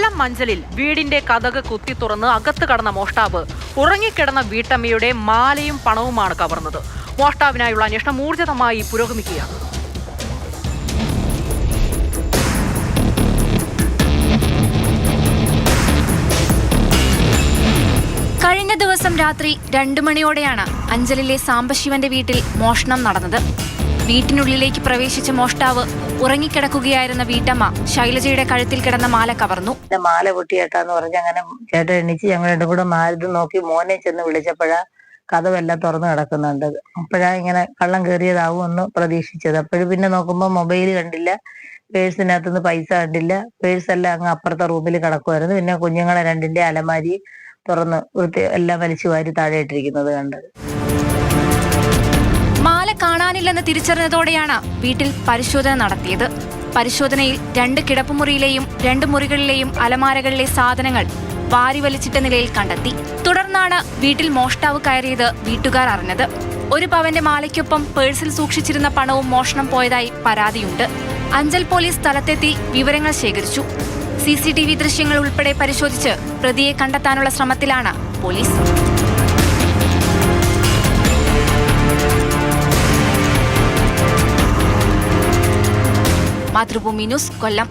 കൊല്ലം മഞ്ചലിൽ വീടിന്റെ കതക് കുത്തി തുറന്ന് അകത്ത് കടന്ന മോഷ്ടാവ് ഉറങ്ങിക്കിടന്ന വീട്ടമ്മയുടെ മാലയും പണവുമാണ് കവർന്നത്. മോഷ്ടാവിനായുള്ള അന്വേഷണം ഊർജിതമായി പുരോഗമിക്കുകയാണ്. കഴിഞ്ഞ ദിവസം രാത്രി 2 മണിയോടെയാണ് അഞ്ചലിലെ സാംബശിവന്റെ വീട്ടിൽ മോഷണം നടന്നത്. വീട്ടിനുള്ളിലേക്ക് പ്രവേശിച്ച മോഷ്ടാവ് ഉറങ്ങിക്കിടക്കുകയായിരുന്ന വീട്ടമ്മ ശൈലജയുടെ കഴുത്തിൽ കിടന്ന മാല കവർന്നു. മാല പൊട്ടിയേട്ടാന്ന് പറഞ്ഞ് അങ്ങനെ ചേട്ടൻ എണീച്ച് ഞങ്ങൾ രണ്ടും കൂടെ മാല നോക്കി മോനെ ചെന്ന് വിളിച്ചപ്പോഴാ കഥവെല്ലാം തുറന്നു കിടക്കുന്നുണ്ട്. അപ്പോഴാ ഇങ്ങനെ കള്ളം കയറിയതാവുമെന്ന് പ്രതീക്ഷിച്ചത്. അപ്പോഴും പിന്നെ നോക്കുമ്പോൾ മൊബൈൽ കണ്ടില്ല, പേഴ്സിനകത്തുനിന്ന് പൈസ കണ്ടില്ല. പേഴ്സെല്ലാം അങ്ങ് അപ്പുറത്തെ റൂമിൽ കിടക്കുമായിരുന്നു. പിന്നെ കുഞ്ഞുങ്ങളെ രണ്ടിന്റെ അലമാരി തുറന്ന് എല്ലാം വലിച്ചു വാരി താഴെ ഇട്ടിരിക്കുന്നത് കണ്ടത്. മാല കാണാനില്ലെന്ന് തിരിച്ചറിഞ്ഞതോടെയാണ് വീട്ടിൽ പരിശോധന നടത്തിയത്. പരിശോധനയിൽ 2 കിടപ്പുമുറിയിലെയും 2 മുറികളിലെയും അലമാരകളിലെ സാധനങ്ങൾ വാരി വലിച്ചിട്ട നിലയിൽ കണ്ടെത്തി. തുടർന്നാണ് വീട്ടിൽ മോഷ്ടാവ് കയറിയത് വീട്ടുകാർ അറിഞ്ഞത്. 1 പവന്റെ മാലയ്ക്കൊപ്പം പേഴ്സിൽ സൂക്ഷിച്ചിരുന്ന പണവും മോഷണം പോയതായി പരാതിയുണ്ട്. അഞ്ചൽ പോലീസ് സ്ഥലത്തെത്തി വിവരങ്ങൾ ശേഖരിച്ചു. CCTV ദൃശ്യങ്ങൾ ഉൾപ്പെടെ പരിശോധിച്ച് പ്രതിയെ കണ്ടെത്താനുള്ള ശ്രമത്തിലാണ് പോലീസ്. മാതൃഭൂമി ന്യൂസ്, കൊല്ലം.